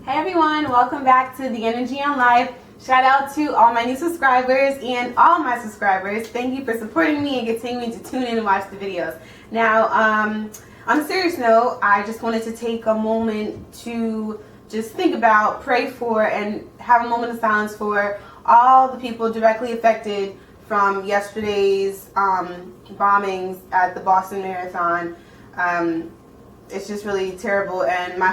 Hey everyone, welcome back to The Energy on Life. Shout out to all my new subscribers and all my subscribers. Thank you for supporting me and continuing to tune in and watch the videos. Now, on a serious note, I just wanted to take a moment to just think about, pray for, and have a moment of silence for all the people directly affected from yesterday's bombings at the Boston Marathon. It's just really terrible, and my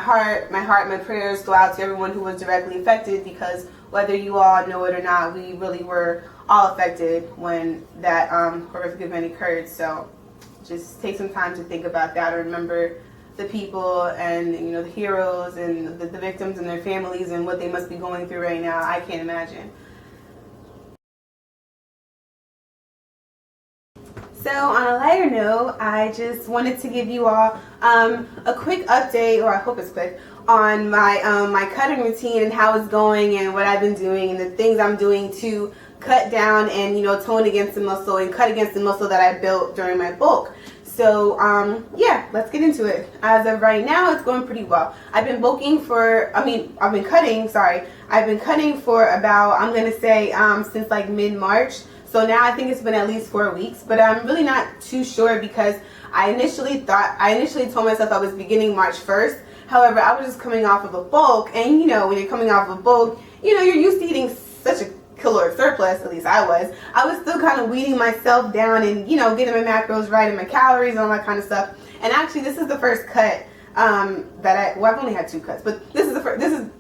prayers go out to everyone who was directly affected, because whether you all know it or not, we really were all affected when that horrific event occurred. So just take some time to think about that, and remember the people and the heroes and the victims and their families and what they must be going through right now. I can't imagine. So on a lighter note, I just wanted to give you all a quick update, or I hope it's quick, on my my cutting routine and how it's going and what I've been doing and the things I'm doing to cut down and tone against the muscle and cut against the muscle that I built during my bulk. So yeah, let's get into it. As of right now, it's going pretty well. I've been cutting for about, I'm gonna say, since like mid-March. So now I think it's been at least 4 weeks, but I'm really not too sure, because I initially told myself I was beginning March 1st. However, I was just coming off of a bulk, and when you're coming off of a bulk, you're used to eating such a caloric surplus. At least I was. I was still kind of weeding myself down and getting my macros right and my calories and all that kind of stuff. And actually, this is the first cut I've only had 2 cuts, but this is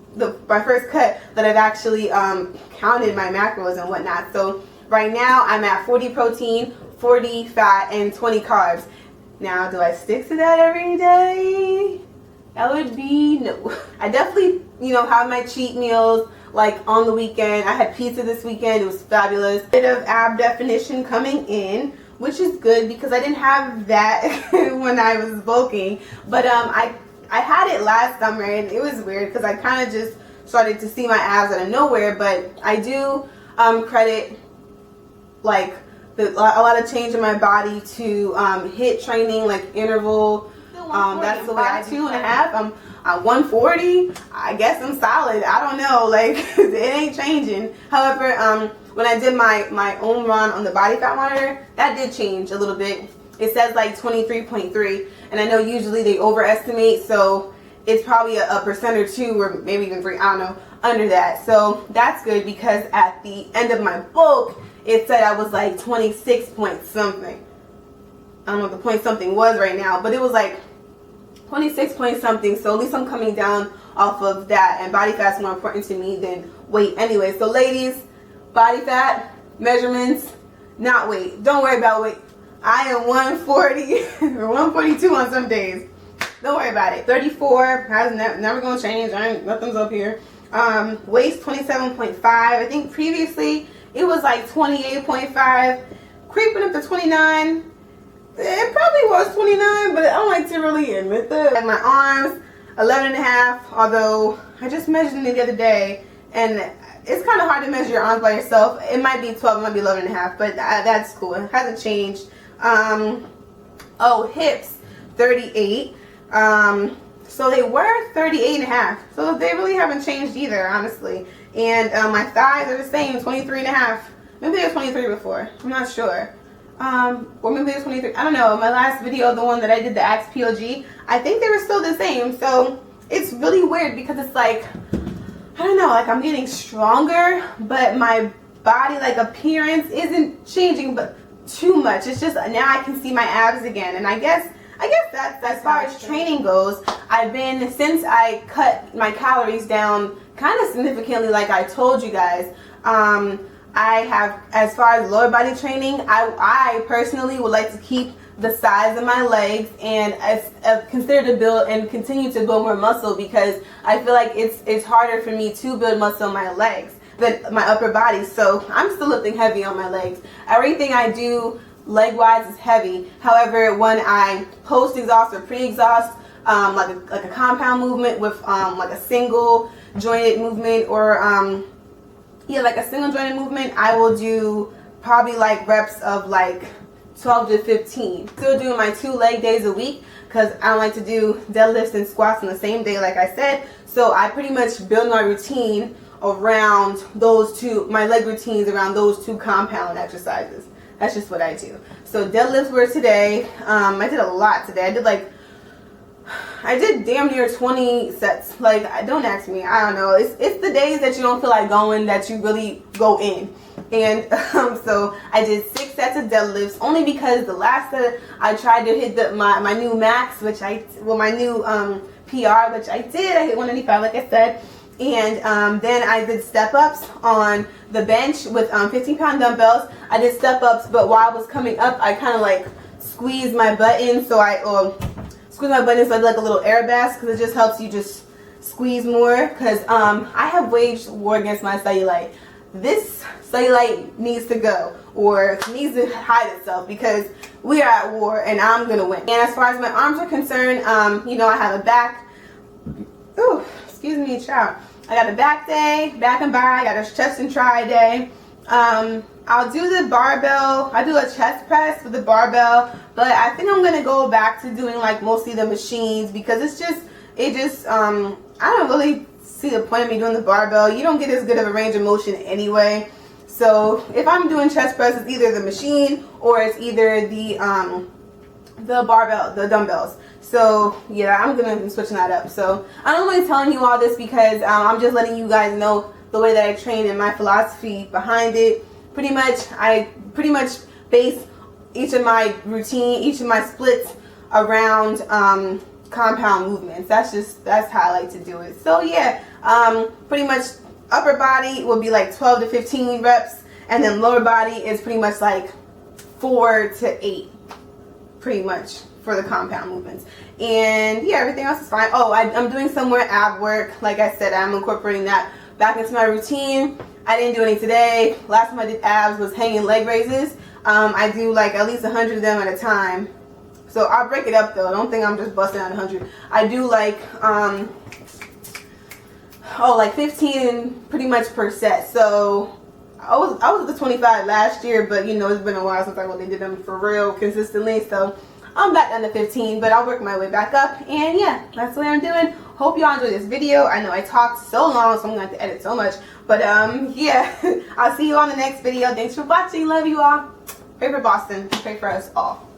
my first cut that I've actually counted my macros and whatnot. So right now I'm at 40 protein, 40 fat, and 20 carbs. Now, do I stick to that every day? That would be no. I definitely, have my cheat meals like on the weekend. I had pizza this weekend. It was fabulous. Bit of ab definition coming in, which is good because I didn't have that when I was bulking. But I had it last summer, and it was weird because I kind of just started to see my abs out of nowhere. But I do credit like a lot of change in my body to HIIT training, like interval. That's the way I do. 2.5. I'm at 140. I guess I'm solid. I don't know. Like it ain't changing. However, when I did my own run on the body fat monitor, that did change a little bit. It says like 23.3, and I know usually they overestimate, so it's probably a percent or 2, or maybe even 3. I don't know, under that. So that's good, because at the end of my bulk, it said I was like 26 point something. I don't know what the point something was right now, but it was like 26 point something. So at least I'm coming down off of that, and body fat's more important to me than weight anyway. So ladies, body fat measurements, not weight. Don't worry about weight. I am 140 or 142 on some days. Don't worry about it. 34 has never gonna change. Nothing's up here. Waist 27.5. I think previously it was like 28.5, creeping up to 29. It probably was 29, but I don't like to really admit that. And my arms, 11.5, although I just measured them the other day, and it's kind of hard to measure your arms by yourself. It might be 12, it might be 11.5, but that's cool. It hasn't changed. Hips, 38. So they were 38.5. So they really haven't changed either, honestly. And my thighs are the same, 23.5. Maybe they were 23 before. I'm not sure. Or maybe it was 23. I don't know. My last video, the one that I did, the Axe POG, I think they were still the same. So it's really weird, because it's like, I don't know, like I'm getting stronger, but my body like appearance isn't changing but too much. It's just now I can see my abs again. And I guess that's, as far as training goes, since I cut my calories down kind of significantly, like I told you guys, I have, as far as lower body training, I personally would like to keep the size of my legs and consider to build and continue to build more muscle, because I feel like it's harder for me to build muscle on my legs than my upper body. So I'm still lifting heavy on my legs. Everything I do leg wise is heavy. However, when I post exhaust or pre-exhaust, like a compound movement with like a single jointed movement, or like a single jointed movement, I will do probably like reps of like 12 to 15. Still doing my 2 leg days a week because I don't like to do deadlifts and squats on the same day like I said. So I pretty much build my routine around those two, my leg routines around those 2 compound exercises. That's just what I do. So deadlifts were today. I did a lot today. I did damn near 20 sets. Like, don't ask me. I don't know. It's the days that you don't feel like going that you really go in. And so I did 6 sets of deadlifts only because the last set I tried to hit my new max, my new PR, which I did. I hit 195 like I said. And then I did step ups on the bench with 15-pound dumbbells. I did step ups, but while I was coming up, I kind of like squeezed my butt in. So I squeeze my butt in so I did like a little air bass because it just helps you just squeeze more. Because I have waged war against my cellulite. This cellulite needs to go or needs to hide itself because we are at war and I'm gonna win. And as far as my arms are concerned, you know, I have a back. Ooh, excuse me, child. I got a back day, back and bar. I got a chest and tri day. I'll do the barbell. I do a chest press with the barbell, but I think I'm gonna go back to doing like mostly the machines because I don't really see the point of me doing the barbell. You don't get as good of a range of motion anyway. So if I'm doing chest press, it's either the machine or it's either the barbell, the dumbbells. So yeah, I'm gonna be switching that up. So I'm only telling you all this because I'm just letting you guys know the way that I train and my philosophy behind it. I pretty much base each of my routine, each of my splits around compound movements. That's how I like to do it. So yeah, pretty much upper body will be like 12 to 15 reps, and then lower body is pretty much like 4 to 8, pretty much for the compound movements. And yeah, everything else is fine. Oh, I'm doing some more ab work. Like I said, I'm incorporating that back into my routine. I didn't do any today. Last time I did abs was hanging leg raises. I do like at least 100 of them at a time. So I'll break it up though. Don't think I'm just busting out 100. I do like like 15 pretty much per set. So I was at the 25 last year, but you know it's been a while since I really did them for real consistently. So I'm back down to 15, but I'll work my way back up. And yeah, that's what I'm doing. Hope y'all enjoyed this video. I know I talked so long, so I'm gonna have to edit so much. But yeah, I'll see you on the next video. Thanks for watching. Love you all. Pray for Boston. Pray for us all.